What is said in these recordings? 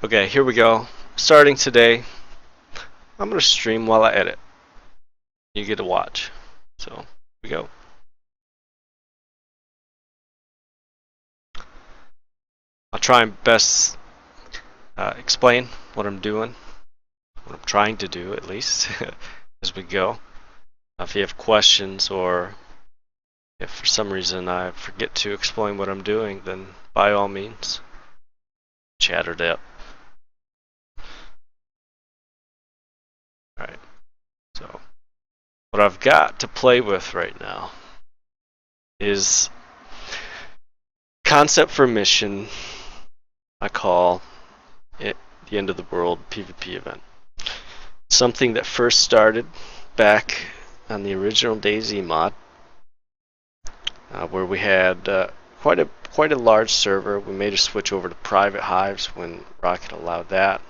Okay, here we go. Starting today, I'm going to stream while I edit. You get to watch. So, here we go. I'll try and best explain what I'm doing, what I'm trying to do at least, as we go. If you have questions or if for some reason I forget to explain what I'm doing, then by all means, chat it up. Alright, so what I've got to play with right now is concept for mission I call it the End of the World PvP event. Something that first started back on the original DayZ mod, where we had quite a large server. We made a switch over to private hives when Rocket allowed that,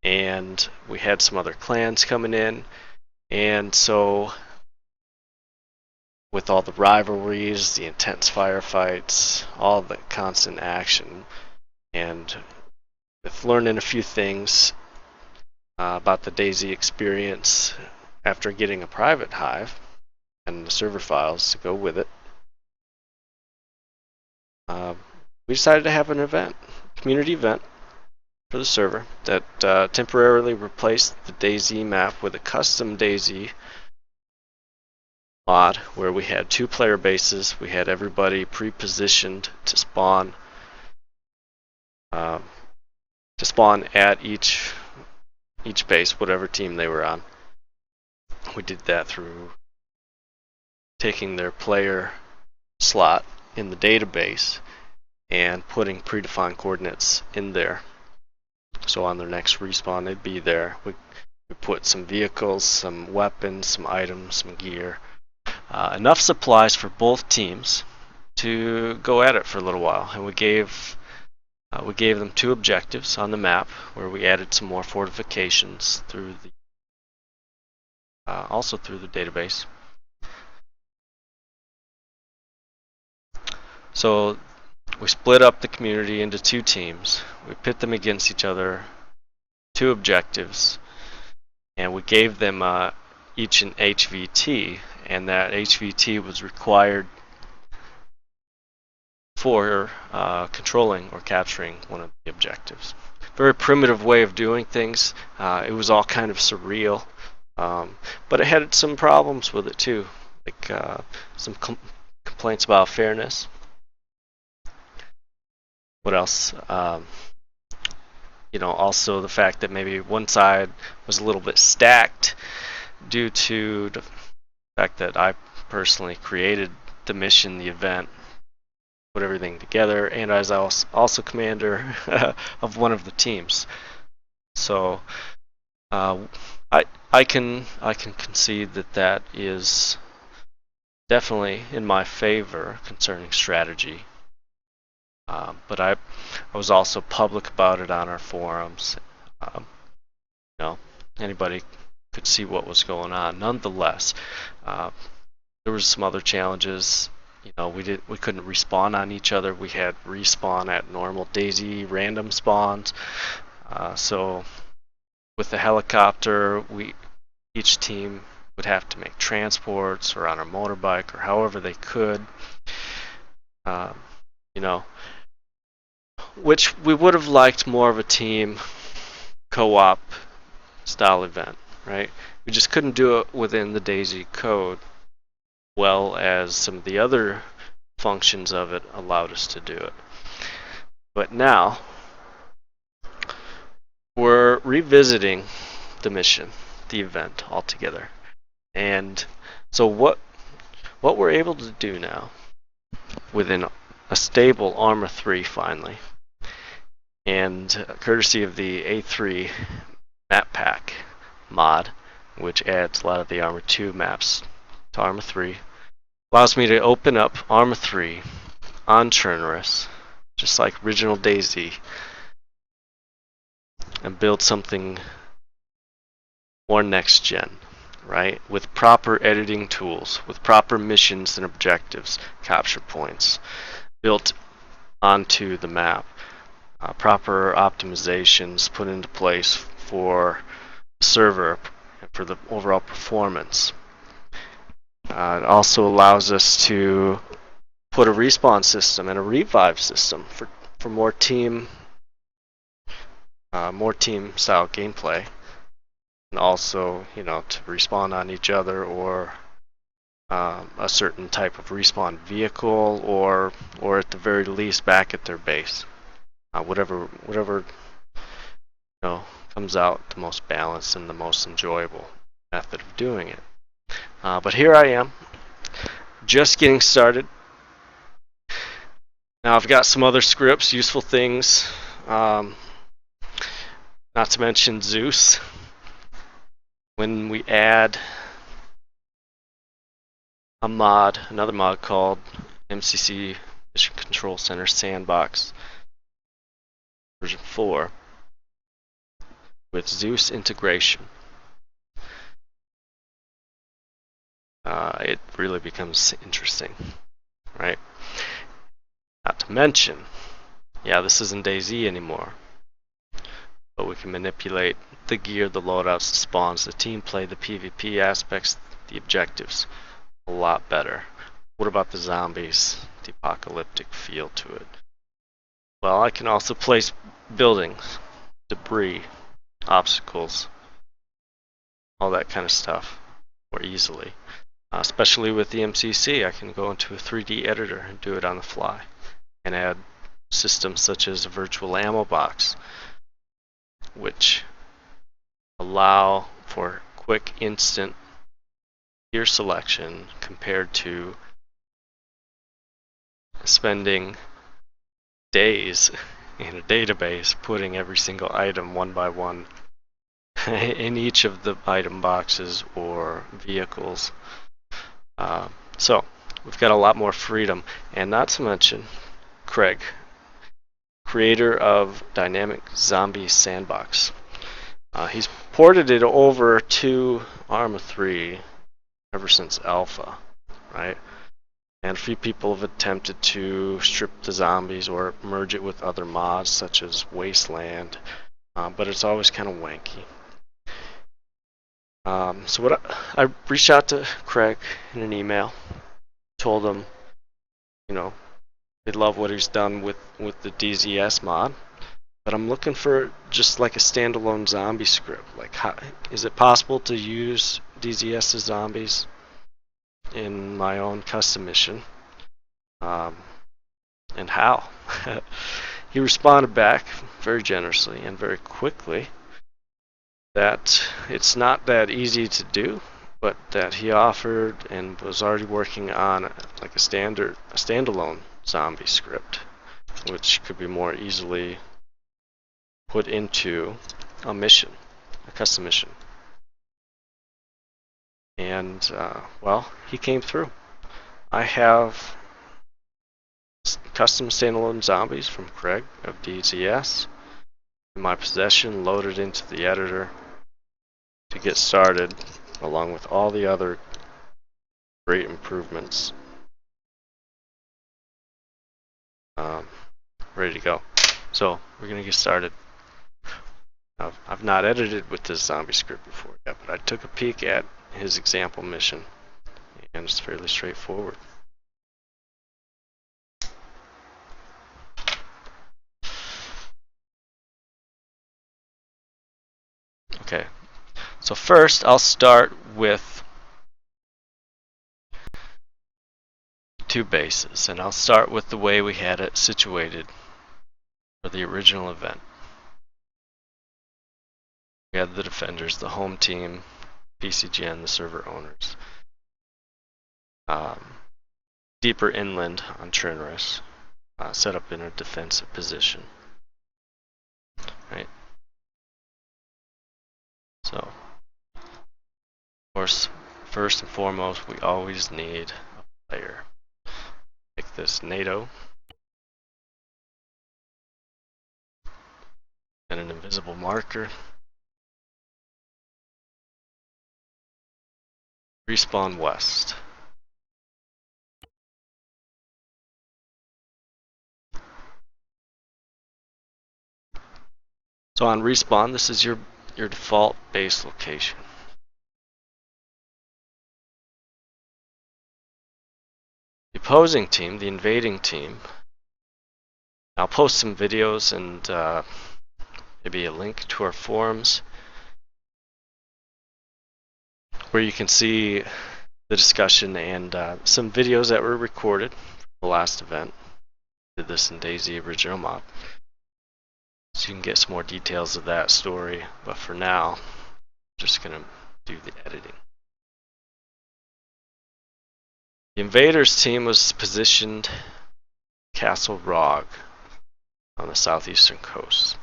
and we had some other clans coming in, and so with all the rivalries, the intense firefights, all the constant action, and with learning a few things about the DayZ experience after getting a private hive and the server files to go with it, we decided to have an event, community event for the server that temporarily replaced the DayZ map with a custom DayZ mod where we had 2 player bases. We had everybody pre-positioned to spawn at each base, whatever team they were on. We did that through taking their player slot in the database and putting predefined coordinates in there. So on their next respawn, they'd be there. We put some vehicles, some weapons, some items, some gear, enough supplies for both teams to go at it for a little while. And we gave them 2 objectives on the map where we added some more fortifications through the also through the database. So we split up the community into 2 teams. We pit them against each other, 2 objectives, and we gave them each an HVT, and that HVT was required for controlling or capturing one of the objectives. Very primitive way of doing things. It was all kind of surreal, but it had some problems with it too, like some complaints about fairness. What else? Also the fact that maybe one side was a little bit stacked due to the fact that I personally created the mission, the event, put everything together, and I was also commander of one of the teams. So I can concede that is definitely in my favor concerning strategy. But I was also public about it on our forums. Anybody could see what was going on. Nonetheless, there was some other challenges. We couldn't respawn on each other. We had respawn at normal DayZ random spawns. So with the helicopter, each team would have to make transports or on a motorbike or however they could. Which we would have liked more of a team co-op style event, right? We just couldn't do it within the DayZ code, well as some of the other functions of it allowed us to do it. But now we're revisiting the mission, the event altogether. And so what we're able to do now within a stable Arma 3 finally, and courtesy of the A3 map pack mod, which adds a lot of the Arma 2 maps to Arma 3, allows me to open up Arma 3 on Chernarus, just like original DayZ, and build something more next gen, right? With proper editing tools, with proper missions and objectives, capture points built onto the map. proper optimizations put into place for the server and for the overall performance. It also allows us to put a respawn system and a revive system for more team style gameplay, and also to respawn on each other or a certain type of respawn vehicle, or at the very least back at their base. Whatever comes out the most balanced and the most enjoyable method of doing it. But here I am, just getting started. Now I've got some other scripts, useful things, not to mention Zeus. When we add another mod called MCC Mission Control Center Sandbox version 4 with Zeus integration, it really becomes interesting, right? Not to mention, this isn't DayZ anymore, but we can manipulate the gear, the loadouts, the spawns, the team play, the PvP aspects, the objectives a lot better. What about the zombies, the apocalyptic feel to it? Well, I can also place buildings, debris, obstacles, all that kind of stuff more easily. Especially with the MCC, I can go into a 3D editor and do it on the fly and add systems such as a virtual ammo box, which allow for quick, instant gear selection compared to spending days in a database putting every single item one by one in each of the item boxes or vehicles. So we've got a lot more freedom, and not to mention Craig, creator of Dynamic Zombie Sandbox. He's ported it over to Arma 3 ever since Alpha, right? And a few people have attempted to strip the zombies or merge it with other mods such as Wasteland, but it's always kind of wanky. So what I reached out to Craig in an email, told him, they love what he's done with the DZS mod, but I'm looking for just like a standalone zombie script. Like, is it possible to use DZS's zombies in my own custom mission? And how? He responded back very generously and very quickly that it's not that easy to do, but that he offered and was already working on like a standalone zombie script, which could be more easily put into a mission, a custom mission. And well, he came through. I have custom standalone zombies from Craig of DZS in my possession, loaded into the editor to get started, along with all the other great improvements. Ready to go. So we're gonna get started. I've not edited with this zombie script before yet, but I took a peek at his example mission, and it's fairly straightforward. Okay, so first I'll start with two bases, and I'll start with the way we had it situated for the original event. We had the defenders, the home team, PCGN, the server owners. Deeper inland on Trinris, set up in a defensive position. Right. So, of course, first and foremost, we always need a player. Take this NATO and an invisible marker. Respawn west. So on respawn, this is your default base location. The opposing team, the invading team, I'll post some videos and maybe a link to our forums where you can see the discussion and some videos that were recorded from the last event. Did this in DayZ original mod, so you can get some more details of that story. But for now, I'm just gonna do the editing. The invaders team was positioned Castle Rog on the southeastern coast.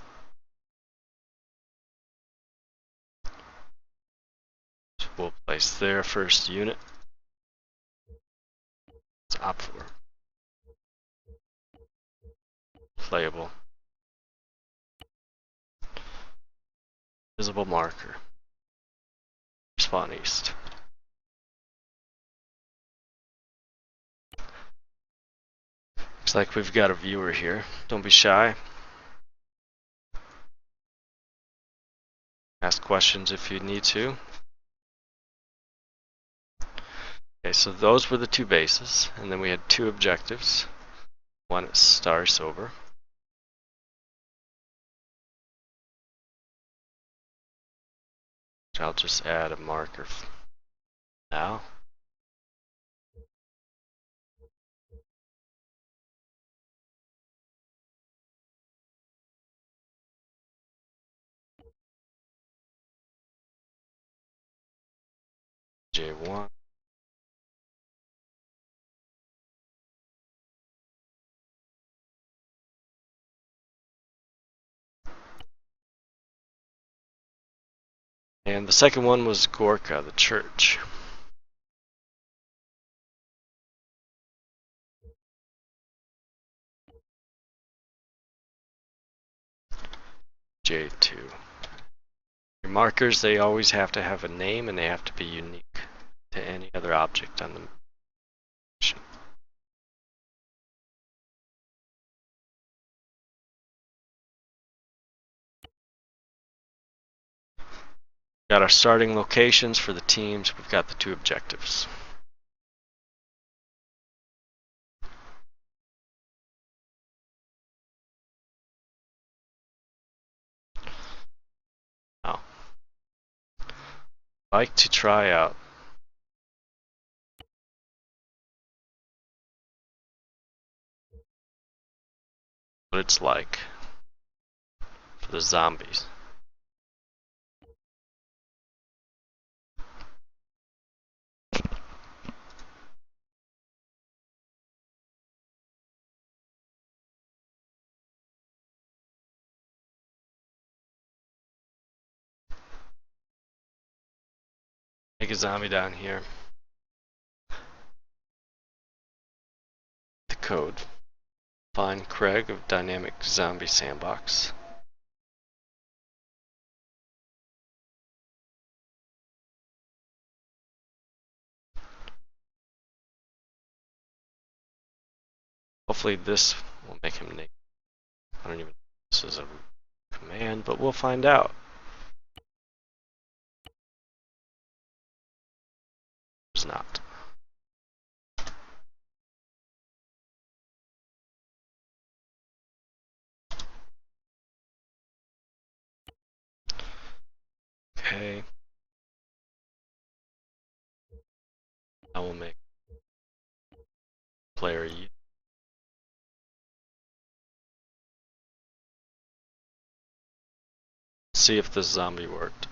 So we'll place their first unit. It's op 4. Playable. Visible marker. Spawn east. Looks like we've got a viewer here. Don't be shy. Ask questions if you need to. Okay, so those were the two bases, and then we had two objectives. One at Starry Sober. Which I'll just add a marker now. J1. And the second one was Gorka, the church. J2. Your markers, they always have to have a name and they have to be unique to any other object on the mission. Got our starting locations for the teams. We've got the two objectives. Now, I'd like to try out what it's like for the zombies. Make a zombie down here. The code. Find Craig of Dynamic Zombie Sandbox. Hopefully this will make him name. I don't even know if this is a command, but we'll find out. It's not. Okay. I will make player U. See if this zombie worked.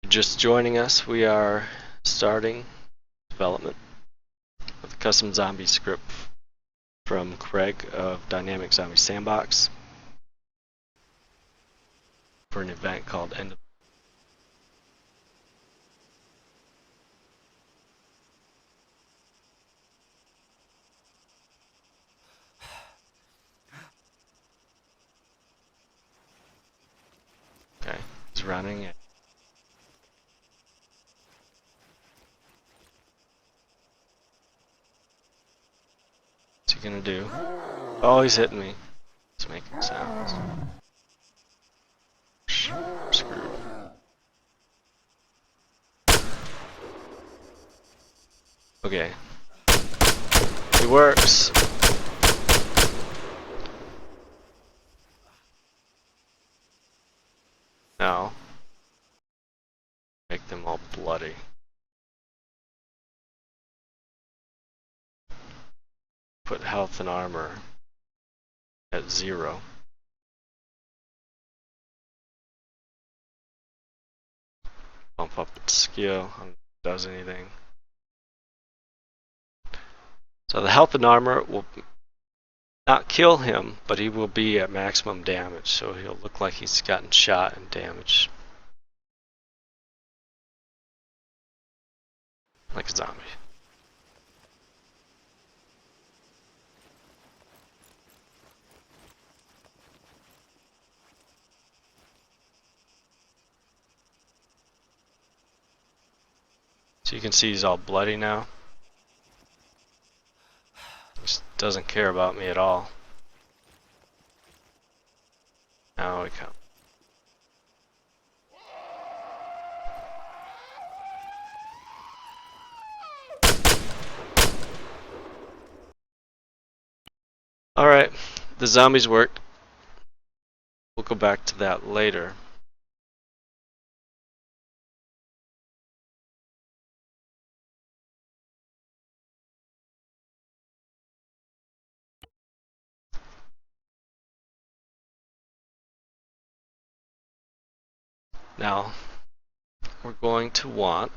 Just joining us, we are starting development with a custom zombie script from Craig of Dynamic Zombie Sandbox for an event called End of. Okay, he's running it. he gonna do? Oh, he's hitting me. He's making sounds. Screwed. Okay. He works. Now, make them all bloody. Put health and armor at 0. Bump up its skill, does anything. So the health and armor will not kill him, but he will be at maximum damage, so he'll look like he's gotten shot and damaged. Like a zombie. So you can see he's all bloody now. He just doesn't care about me at all. Now we come. Alright, the zombies worked. We'll go back to that later. Now, we're going to want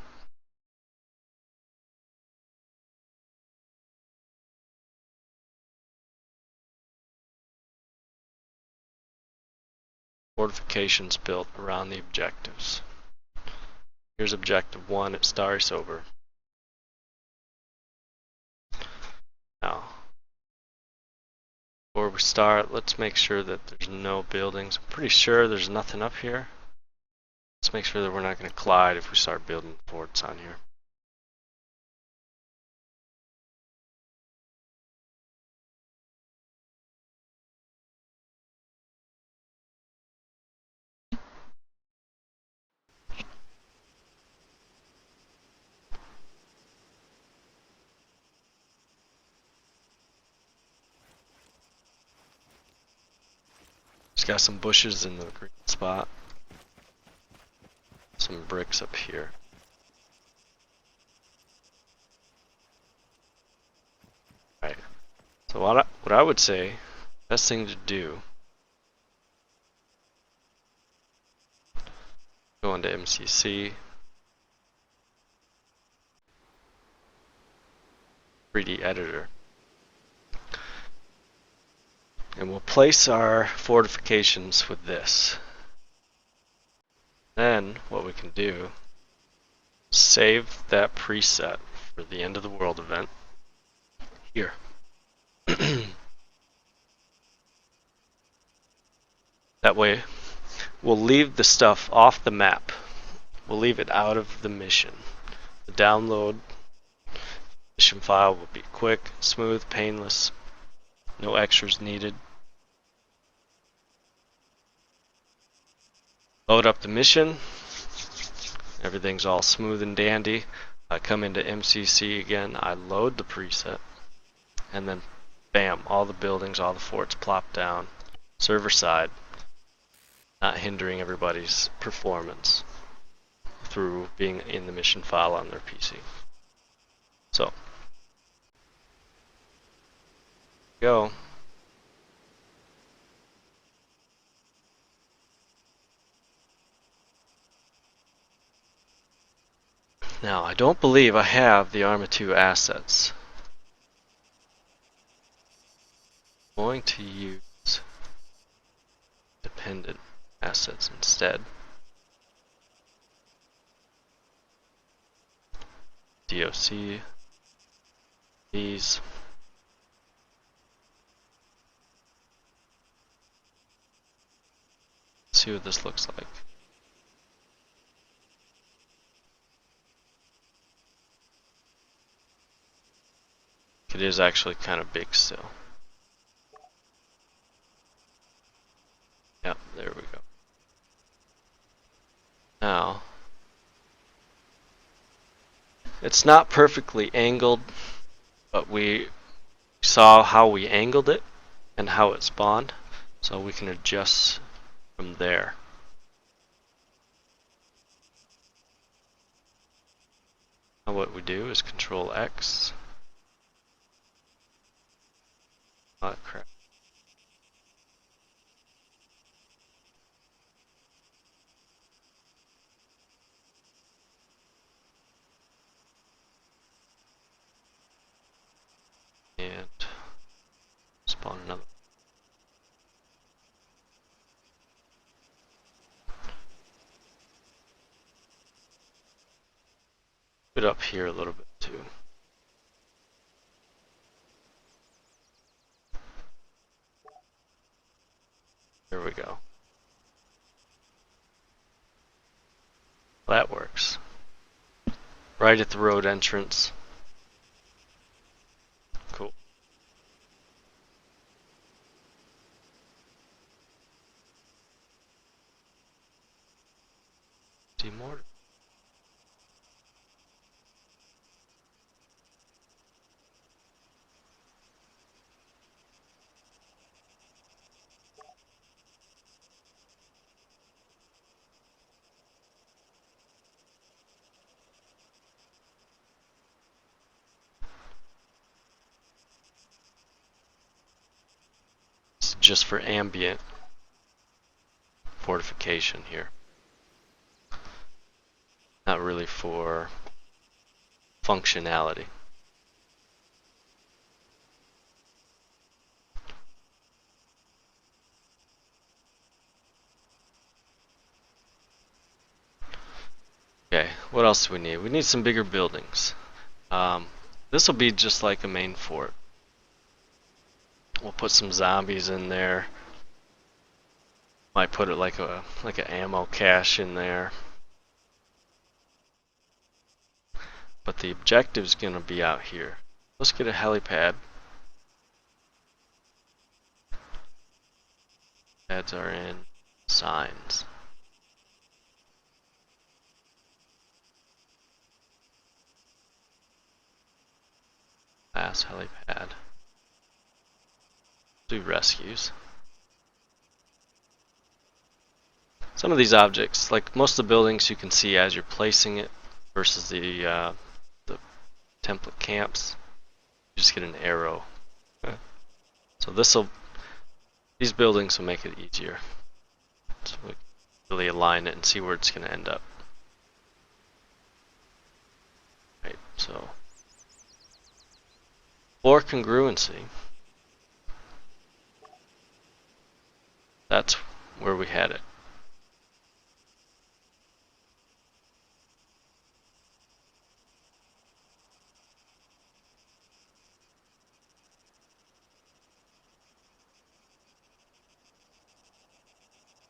fortifications built around the objectives. Here's objective 1 at Starry Sober. Now, before we start, let's make sure that there's no buildings. I'm pretty sure there's nothing up here. Let's make sure that we're not going to collide if we start building forts on here. Just got some bushes in the green spot. Some bricks up here. Right. So what I would say, best thing to do, go into MCC, 3D editor, and we'll place our fortifications with this. Then what we can do, save that preset for the end of the world event here. That way we'll leave the stuff off the map. We'll leave it out of the mission. The download mission file will be quick, smooth, painless, no extras needed. Load up the mission. Everything's all smooth and dandy. I come into MCC again, I load the preset, and then bam, all the buildings, all the forts plop down, server side, not hindering everybody's performance through being in the mission file on their PC. So, go. Now, I don't believe I have the Arma 2 assets. I'm going to use dependent assets instead. DOC, these. See what this looks like. It is actually kind of big still. Yep, there we go. Now, it's not perfectly angled, but we saw how we angled it and how it spawned, so we can adjust from there. Now what we do is Control X. Oh crap. And spawn another. Put it up here a little bit too. There we go. That works. Right at the road entrance. Cool. Mortar. It's just for ambient fortification here. Not really for functionality. Okay, what else do we need? We need some bigger buildings. This will be just like a main fort. We'll put some zombies in there. Might put it like an ammo cache in there. But the objective's gonna be out here. Let's get a helipad. Pads are in signs. Last helipad. Do rescues. Some of these objects, like most of the buildings, you can see as you're placing it versus the template camps. You just get an arrow. So these buildings will make it easier. So we can really align it and see where it's going to end up. Right. So floor congruency. That's where we had it.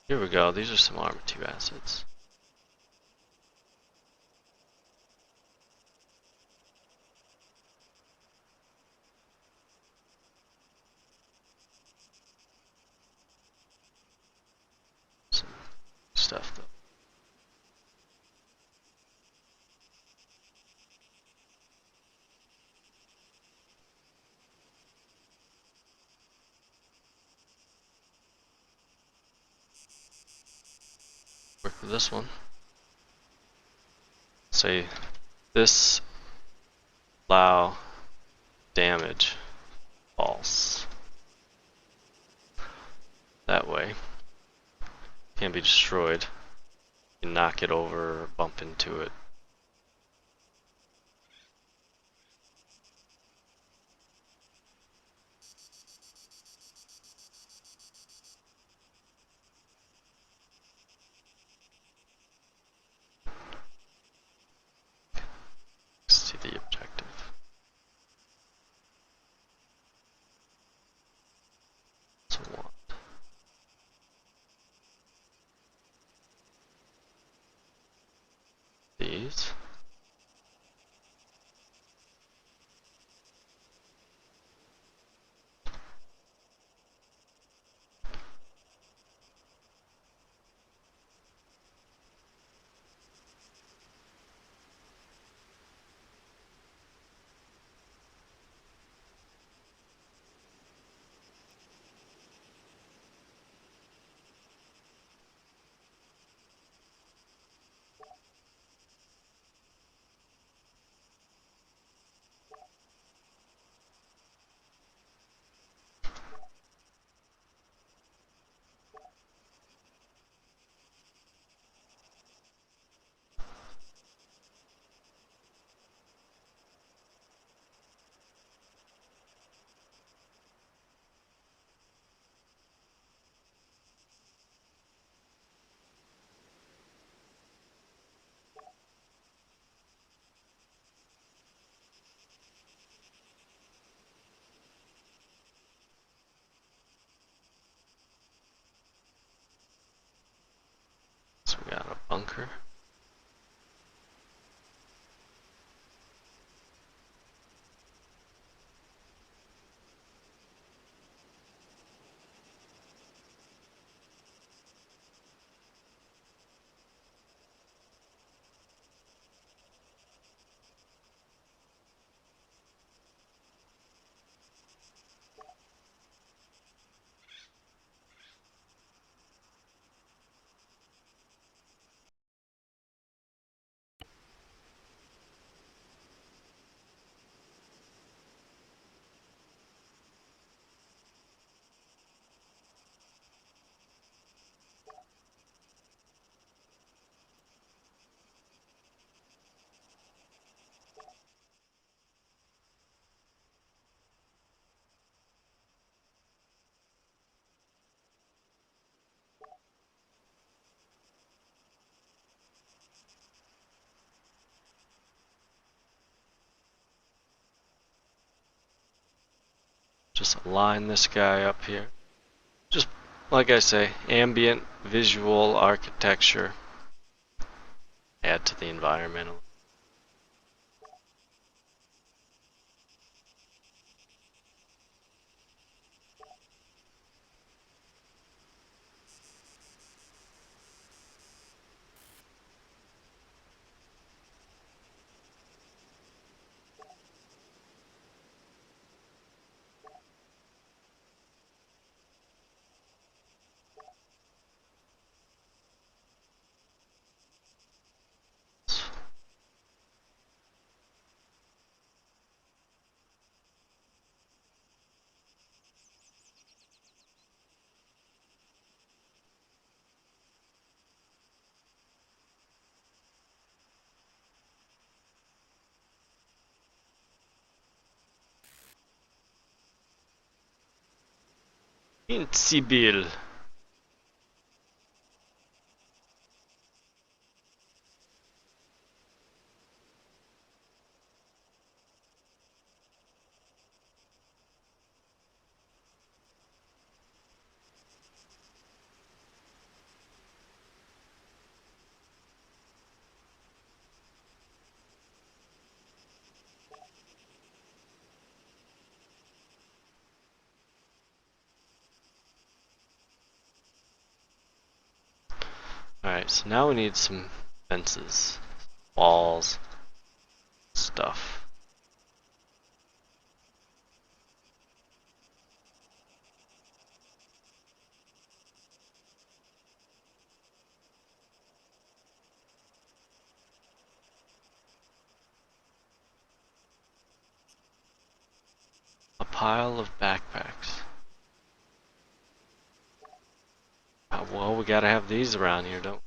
Here we go. These are some Arma 2 assets. Some stuff though. Work with this one. Say this allow damage false. That way can't be destroyed. You knock it over or bump into it. See the objective. So what? These. bunker. Just line this guy up here. Just like I say, ambient visual architecture. Add to the environmental. Invincible. Alright, so now we need some fences, walls, stuff. A pile of backpacks. Well, we gotta have these around here, don't we?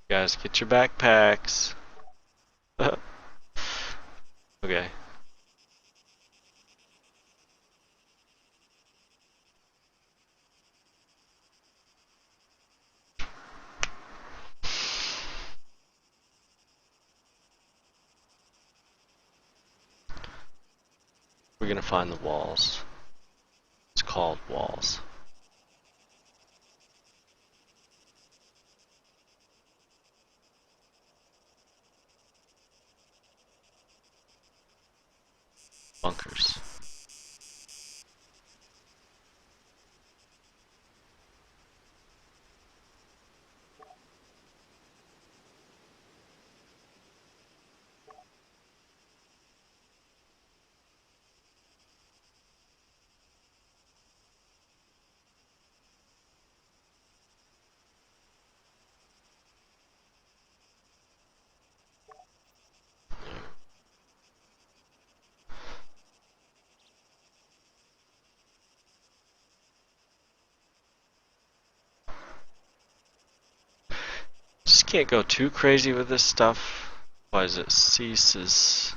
Guys, get your backpacks. Okay. We're gonna find the walls. It's called walls. Bunkers. just can't go too crazy with this stuff, otherwise it ceases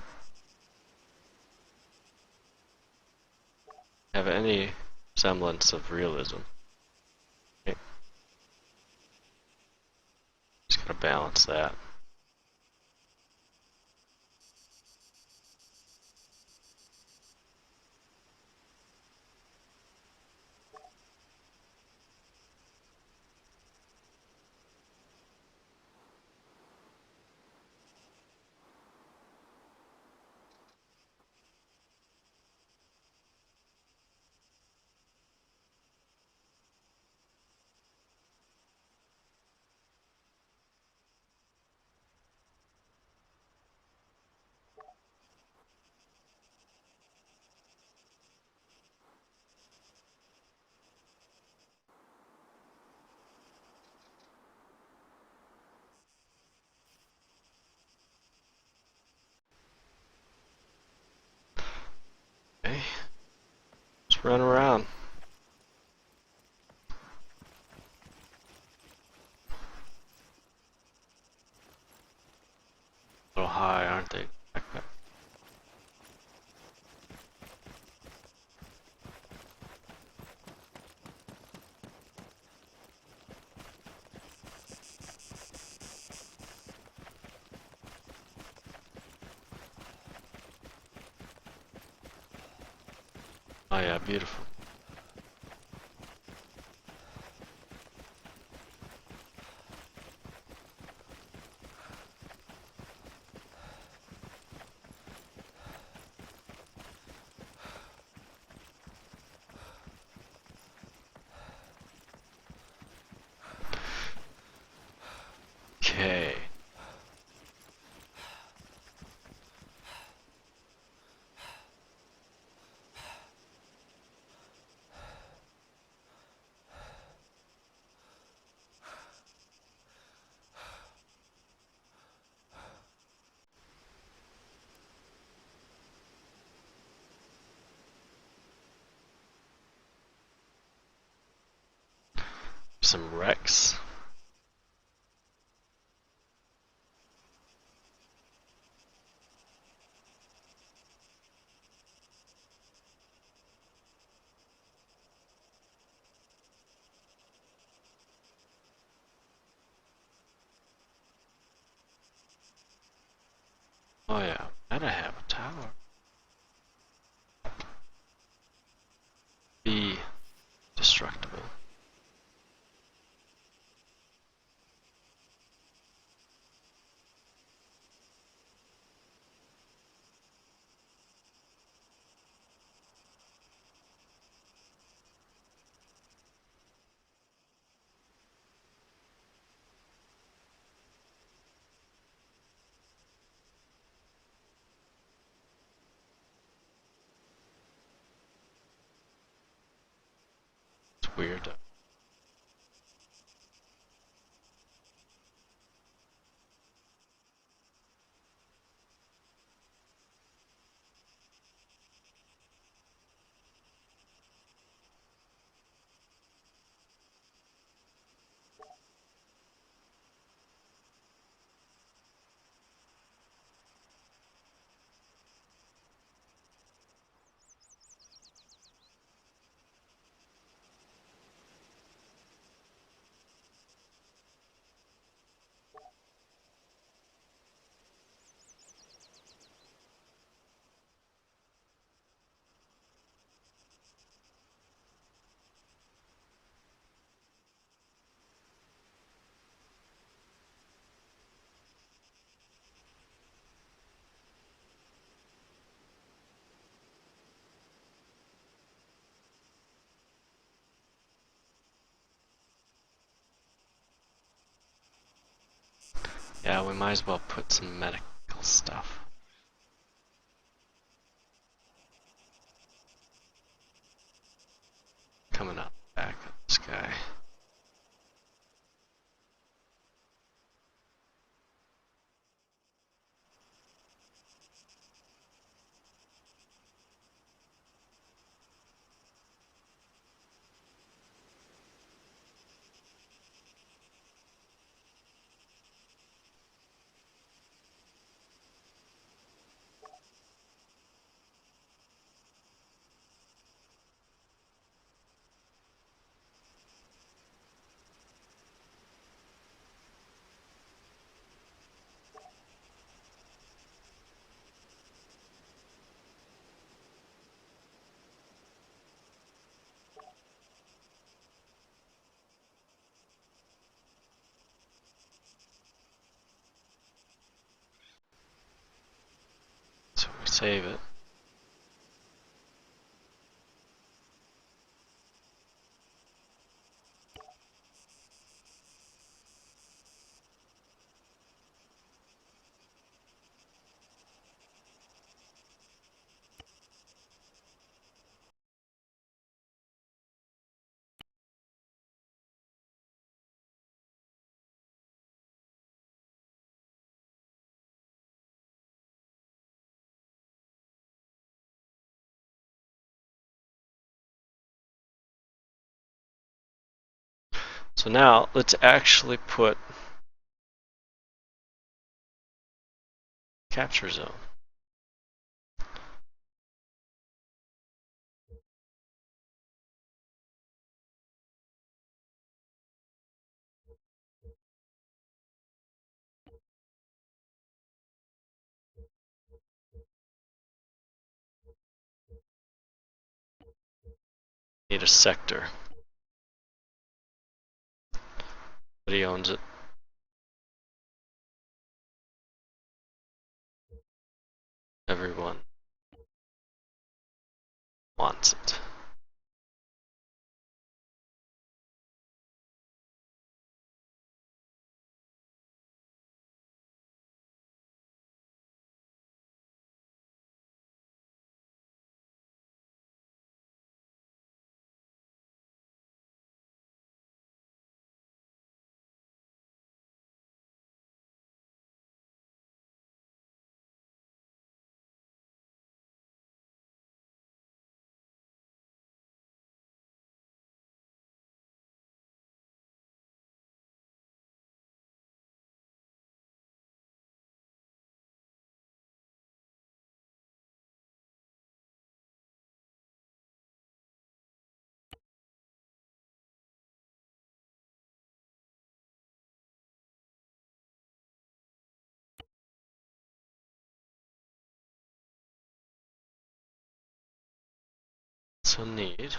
have any semblance of realism. Okay. Just gotta balance that. Okay. Just run around. A little high, aren't they? Oh yeah, beautiful. Okay. Some wrecks. Oh yeah, gotta have a tower. Be destructible. It's weird. Yeah, we might as well put some medical stuff. Coming up back of this guy. Save it. So now let's actually put capture zone. Need a sector. But he owns it. Everyone wants it. So need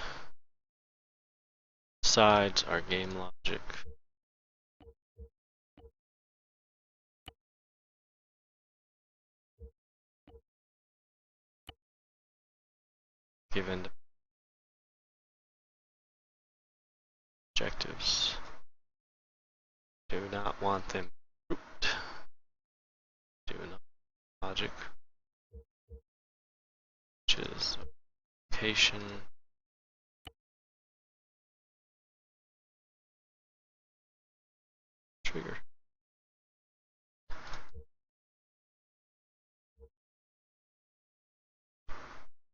sides are game logic. Given objectives. Do not want them grouped. Do not logic, which is location. Trigger.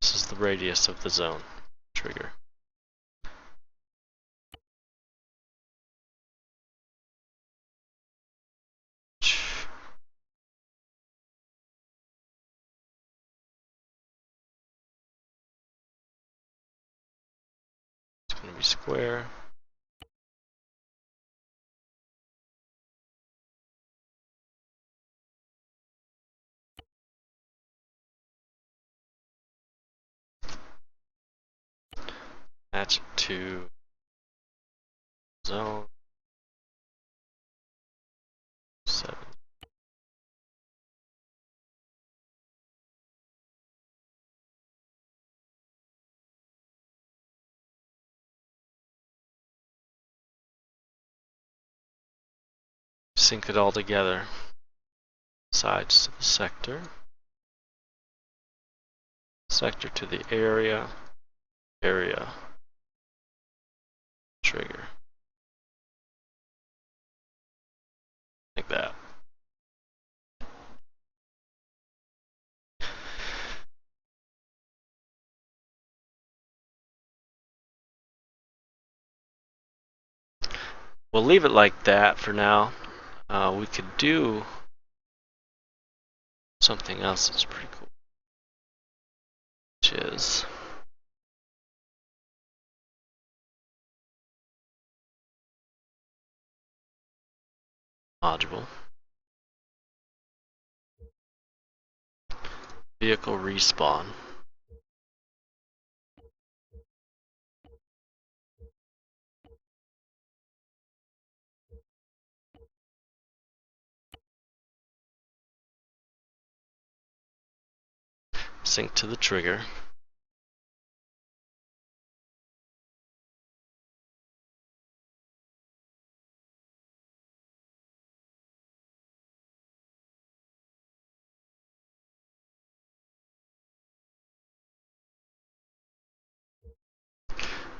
This is the radius of the zone. Trigger. It's going to be square. Match it to zone 7. Sync it all together. Sides to the sector. Sector to the area. Area. Trigger. Like that. We'll leave it like that for now. We could do something else that's pretty cool, which is module vehicle respawn. sync to the trigger.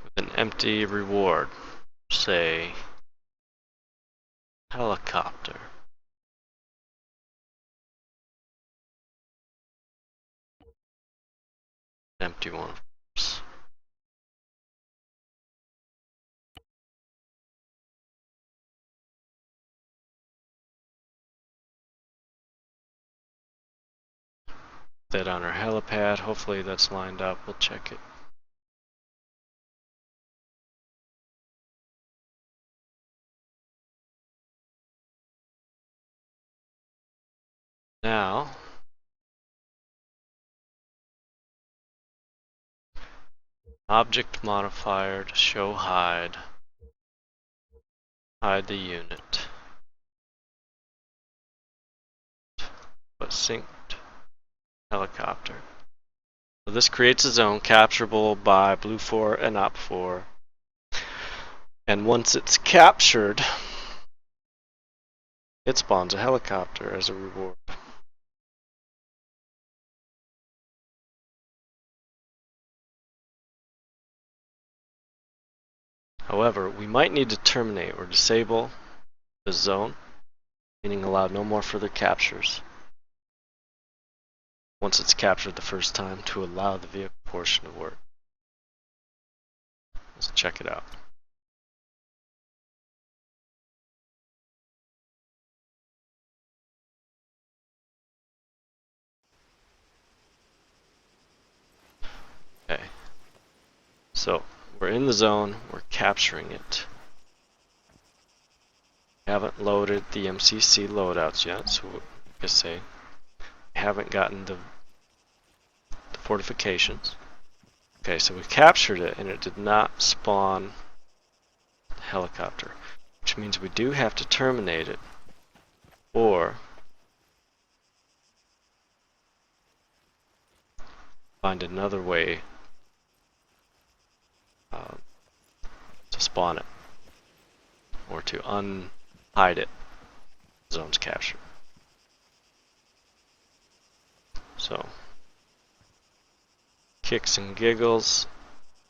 With an empty reward, say helicopter. Empty one, of course. That on our helipad, hopefully that's lined up, we'll check it. Now, object modifier to show hide the unit, but synced helicopter. So this creates a zone capturable by blue 4 and op 4, and once it's captured, it spawns a helicopter as a reward. However, we might need to terminate or disable the zone, meaning allow no more further captures once it's captured the first time, to allow the vehicle portion to work. Let's check it out. Okay, so we're in the zone, we're capturing it. We haven't loaded the MCC loadouts yet, so like I say, we haven't gotten the fortifications. Okay, so we captured it and it did not spawn the helicopter, which means we do have to terminate it or find another way to spawn it or to unhide it. Zone's captured. So, kicks and giggles.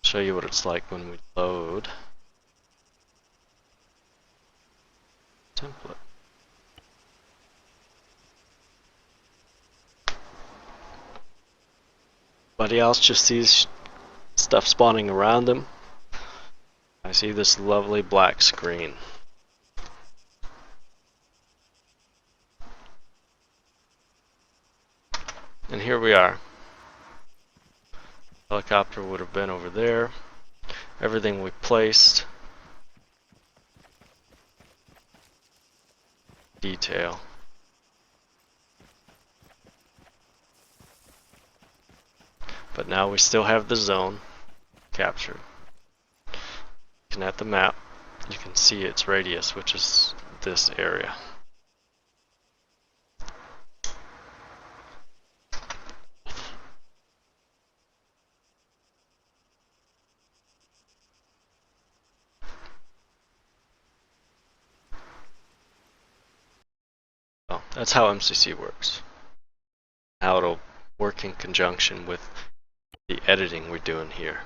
Show you what it's like when we load template. Everybody else just sees stuff spawning around them. I see this lovely black screen. And here we are. Helicopter would have been over there. Everything we placed. Detail. But now we still have the zone captured. Looking at the map, you can see its radius, which is this area. So that's how MCC works. How it'll work in conjunction with the editing we're doing here.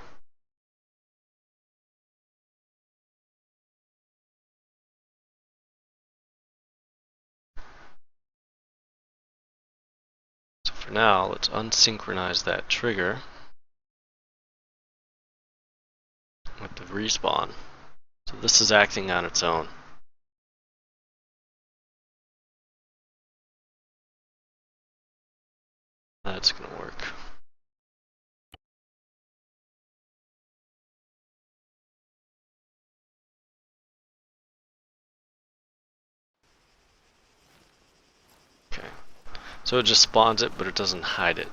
So for now, let's unsynchronize that trigger with the respawn. So this is acting on its own. That's going to work. Okay. So it just spawns it, but it doesn't hide it.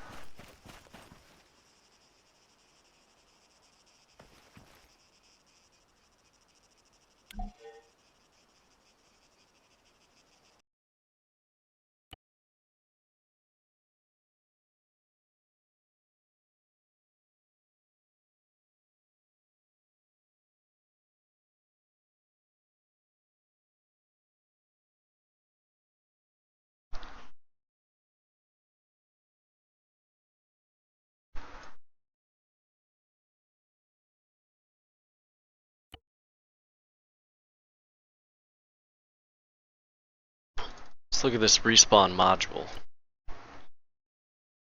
let's look at this respawn module.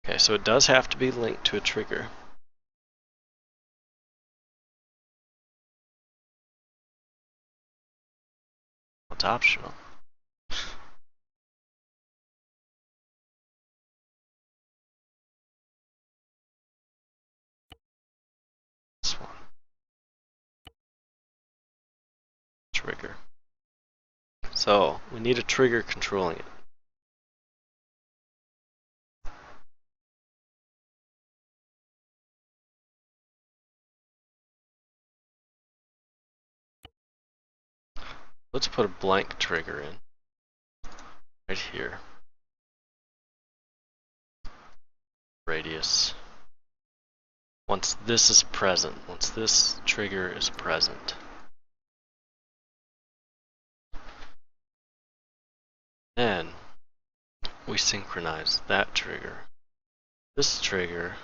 Okay, so it does have to be linked to a trigger. It's optional. This one. Trigger. So we need a trigger controlling it. Let's put a blank trigger in right here. Radius. Once this is present, once this trigger is present, then we synchronize that trigger. This trigger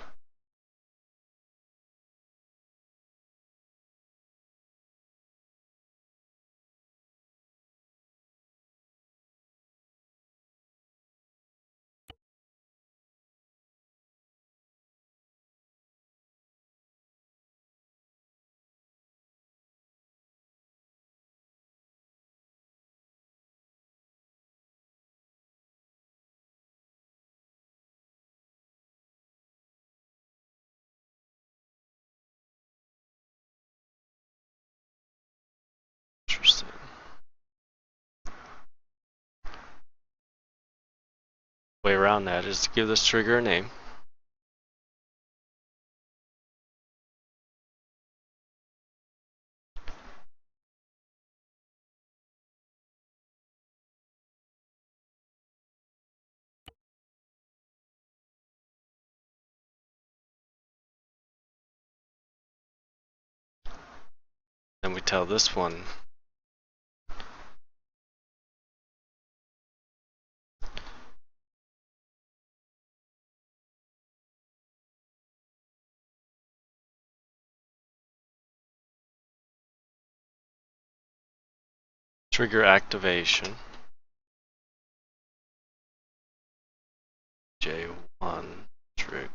interesting. Way around that is to give this trigger a name. Then we tell this one trigger activation J1 trigger.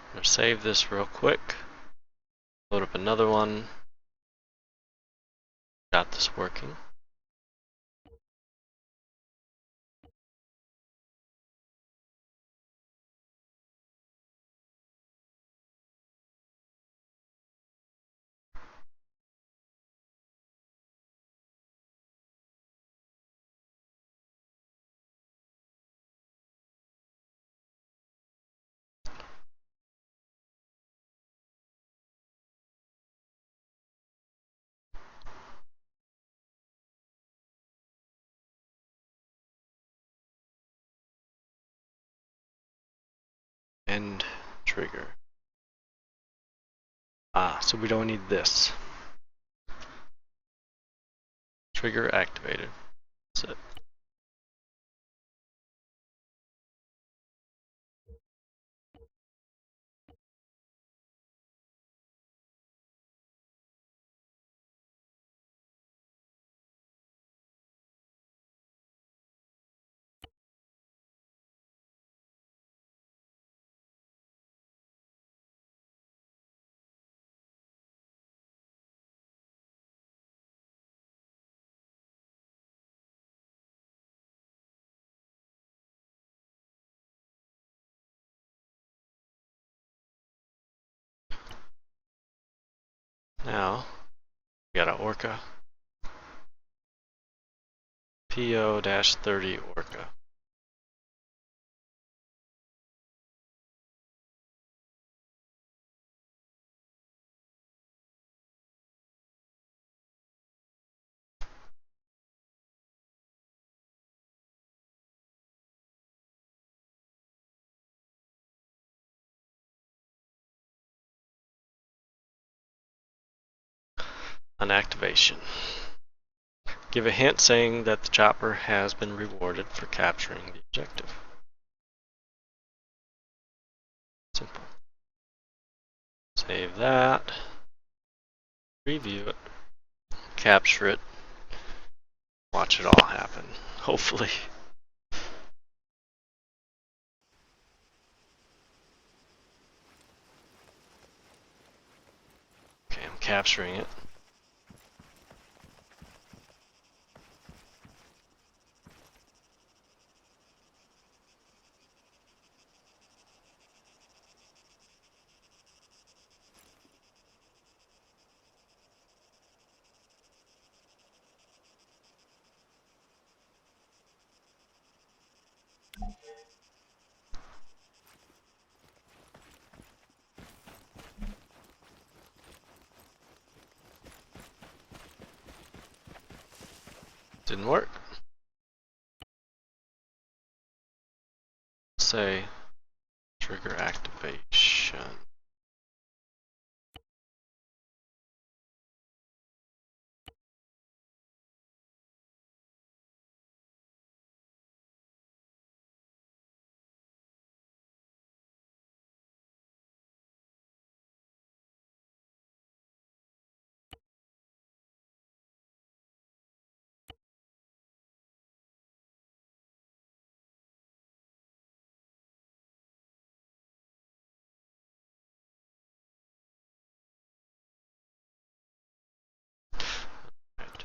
I'm gonna save this real quick. Load up another one. Got this working. End trigger. So we don't need this. Trigger activated. That's it. Now we got an Orca PO-30 Orca. On activation, give a hint saying that the chopper has been rewarded for capturing the objective. Simple. Save that, review it, capture it, watch it all happen, hopefully. Okay, I'm capturing it. Didn't work. Say trigger activation. Right.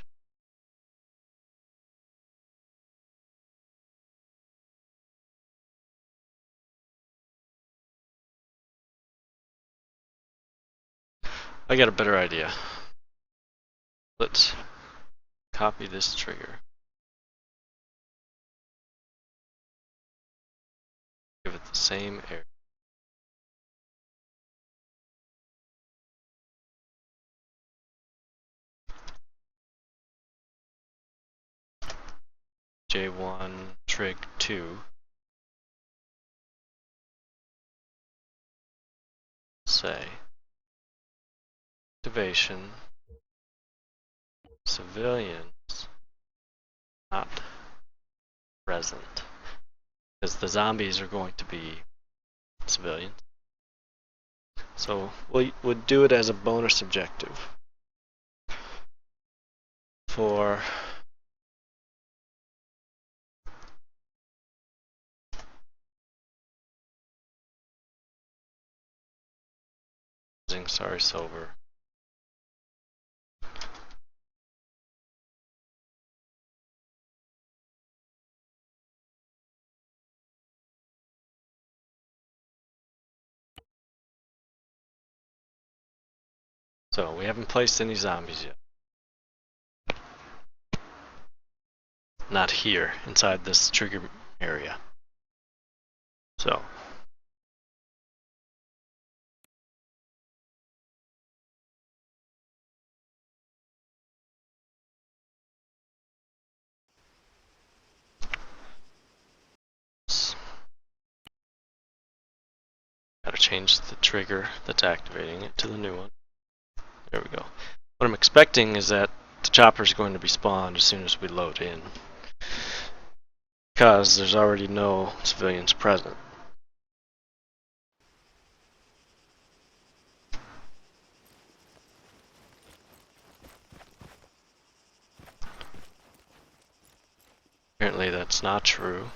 I got a better idea. Let's copy this trigger. Give it the same area. J1 trig 2. Say activation civilians not present, because the zombies are going to be civilians. So we would do it as a bonus objective for using sorry sober. So we haven't placed any zombies yet. Not here, inside this trigger area. So gotta change the trigger that's activating it to the new one. There we go. What I'm expecting is that the chopper is going to be spawned as soon as we load in, because there's already no civilians present. Apparently that's not true.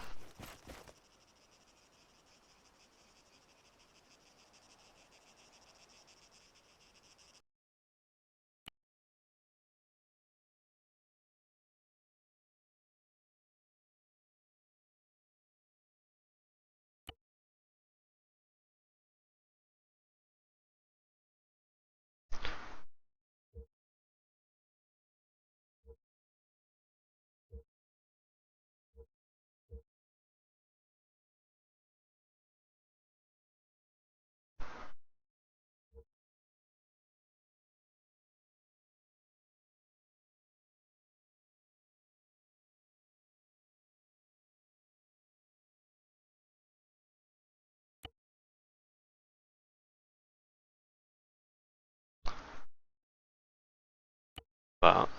about.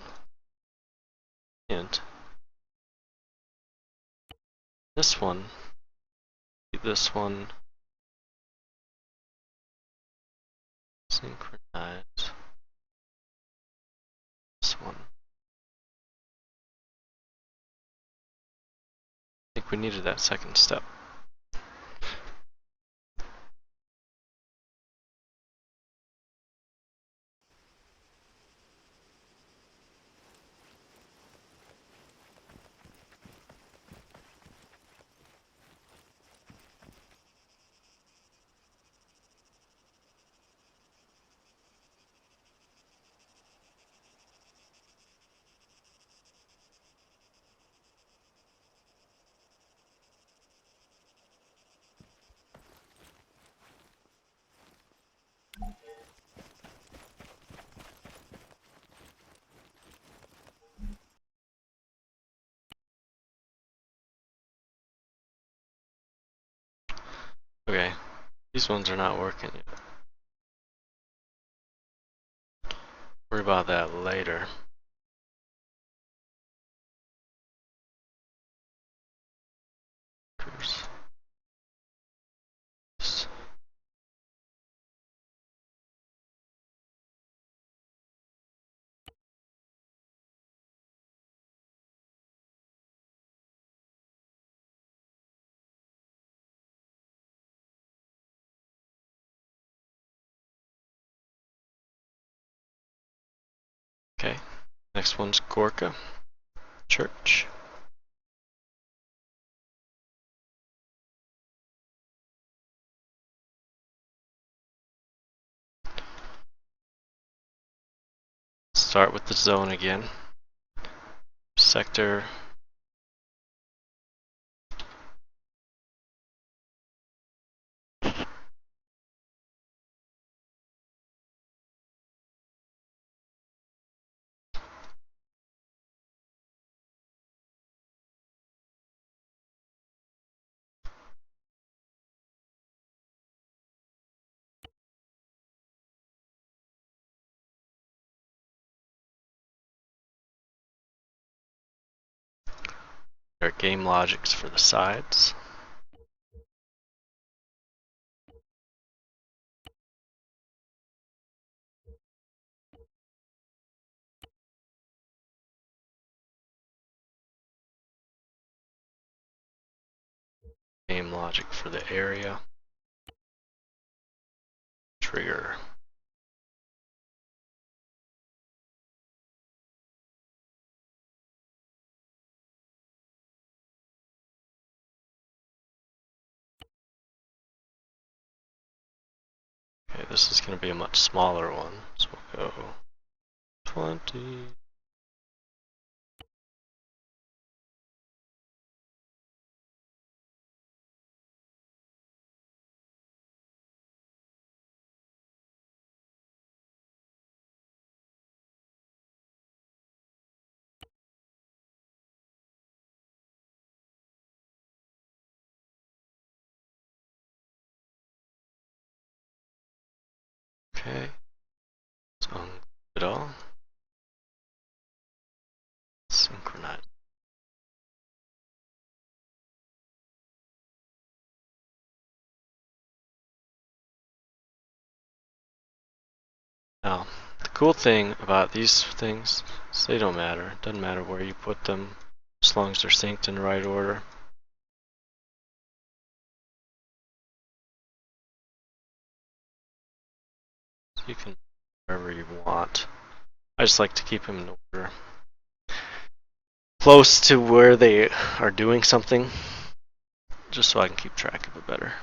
And this one, this one, synchronize. This one. I think we needed that second step. Okay, these ones are not working yet. Worry about that later. Okay, next one's Gorka Church. Start with the zone again. Sector. There are game logics for the sides. Game logic for the area. Trigger. Okay, this is going to be a much smaller one, so we'll go 20. Okay, let's unclip it all. Synchronize. Now, the cool thing about these things is they don't matter. It doesn't matter where you put them, as long as they're synced in the right order. So you can wherever you want. I just like to keep them in order, close to where they are doing something, just so I can keep track of it better.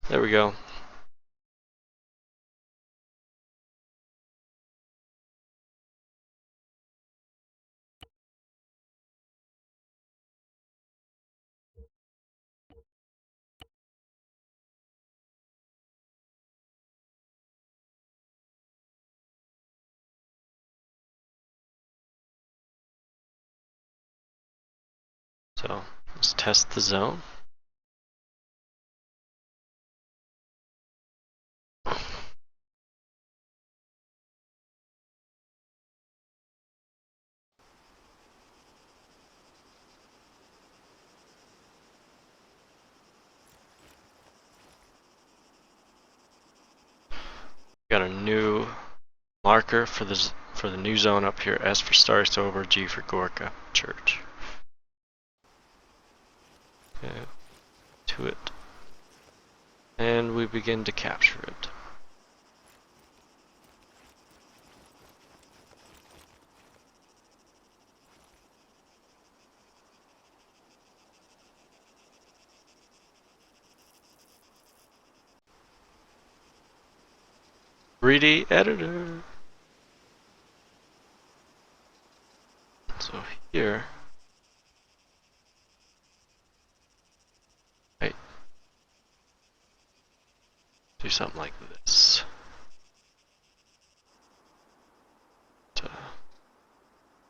There we go. So Let's test the zone. Got a new marker for the new zone up here. S for Star Sober, G for Gorka Church. Okay, to it. And we begin to capture it. Greedy editor. So here, right, do something like this.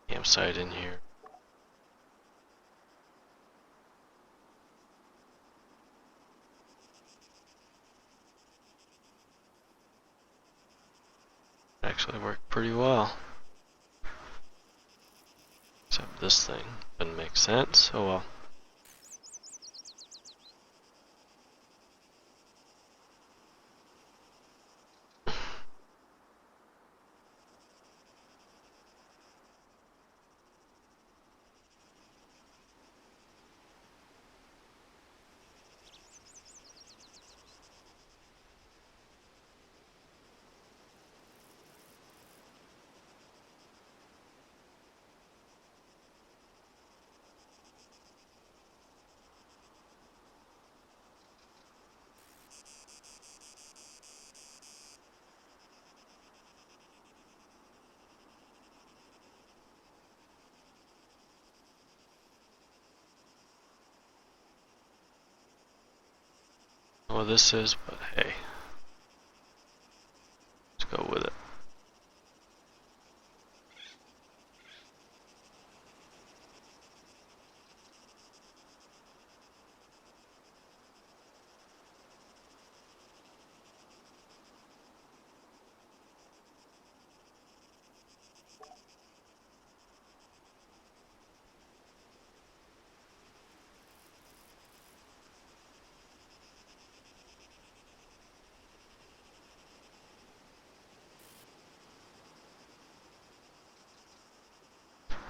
Campsite in here. Actually worked pretty well. Except this thing doesn't make sense. Oh well. What this is, but hey, let's go with it.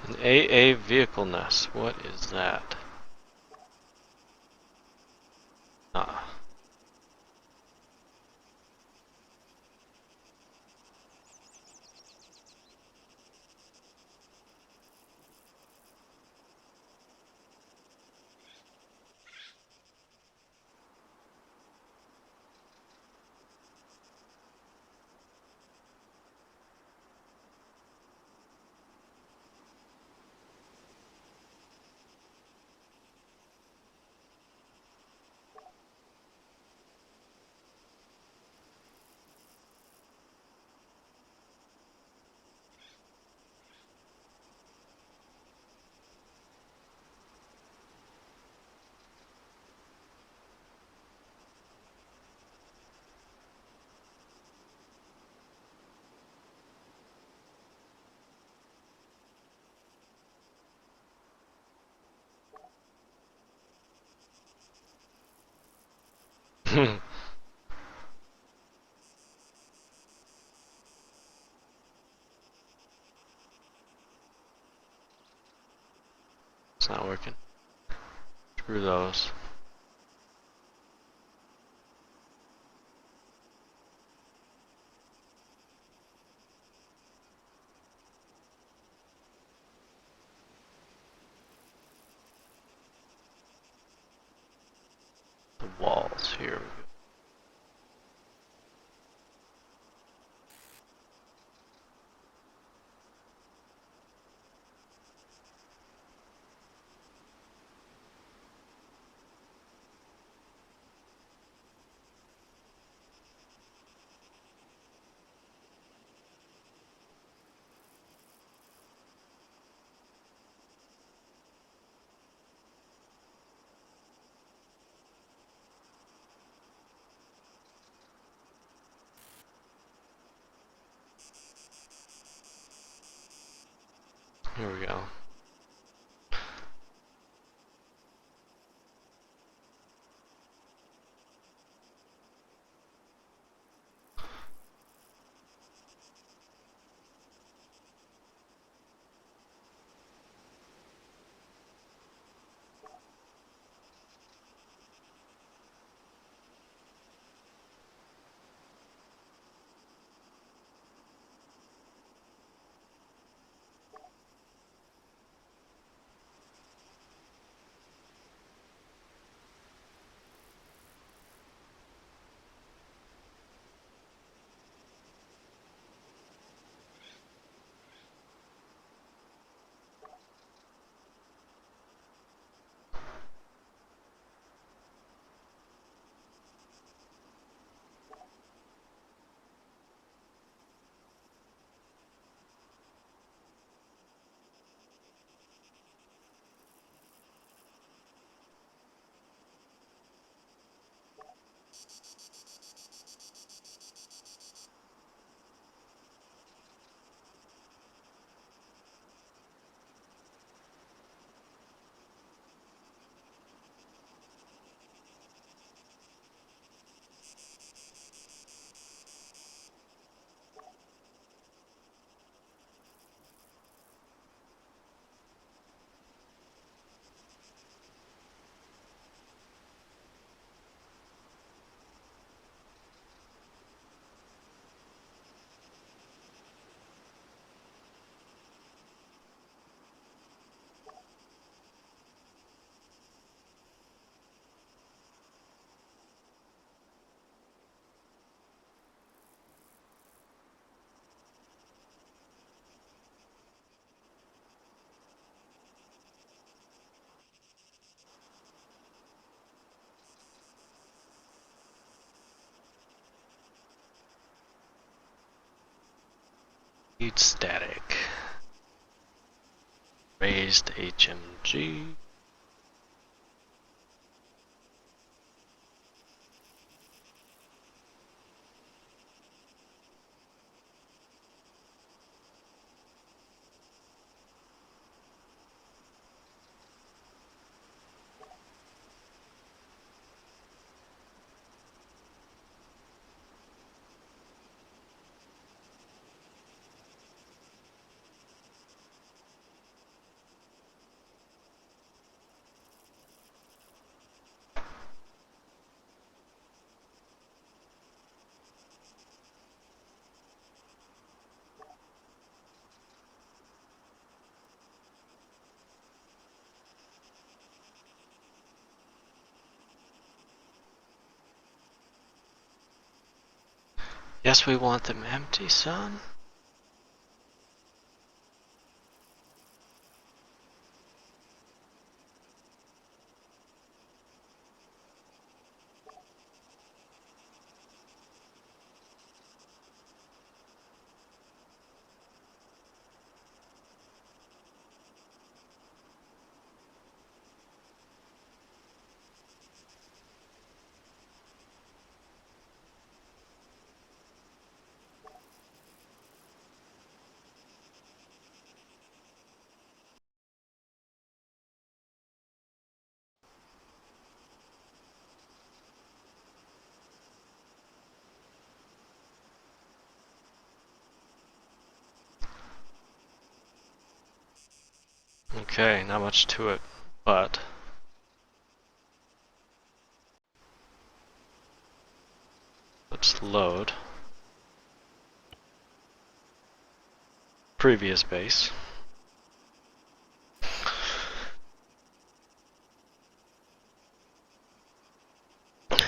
An AA vehicle nest. What is that? Ah. It's not working. Screw those. The walls. Here we go. Here we go. Lead static. Raised HMG. Yes, we want them empty, son. Okay, not much to it, but let's load previous base.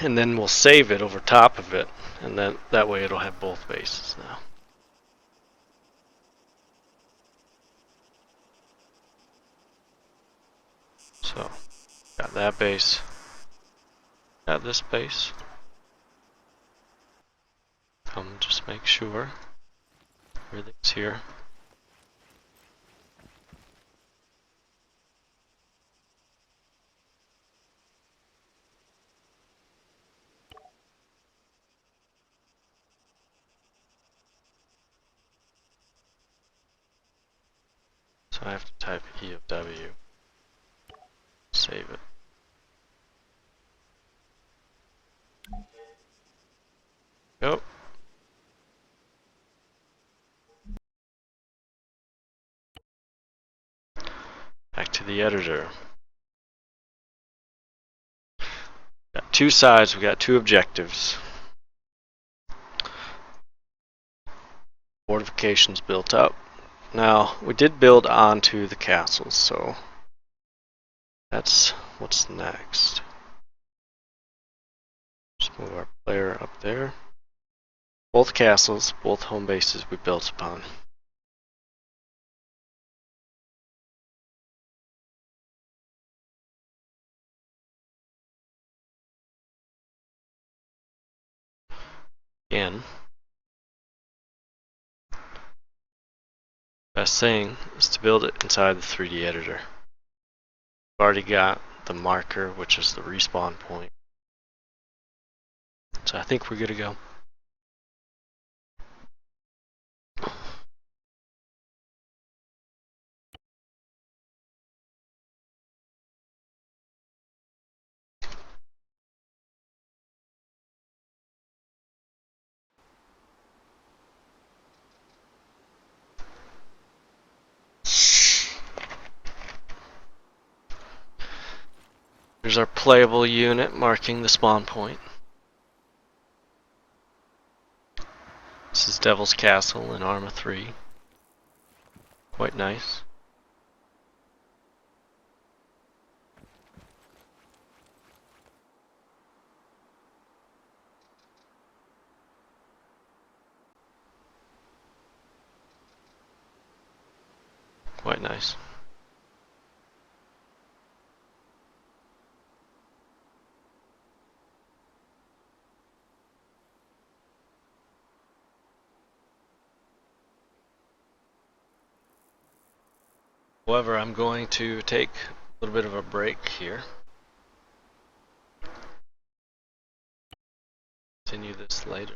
And then we'll save it over top of it, and then that way it'll have both bases now. So, got that base, got this base. Just make sure everything's here. So I have to type EOW. Save it. Go. Back to the editor. Got two sides, we got two objectives. Fortifications built up. Now, we did build onto the castles, so that's what's next. Just move our player up there. Both castles, both home bases we built upon. Again, best thing is to build it inside the 3D editor. We've already got the marker, which is the respawn point. So I think we're good to go. Here's our playable unit marking the spawn point. This is Devil's Castle in Arma 3. Quite nice. Quite nice. However, I'm going to take a little bit of a break here. Continue this later.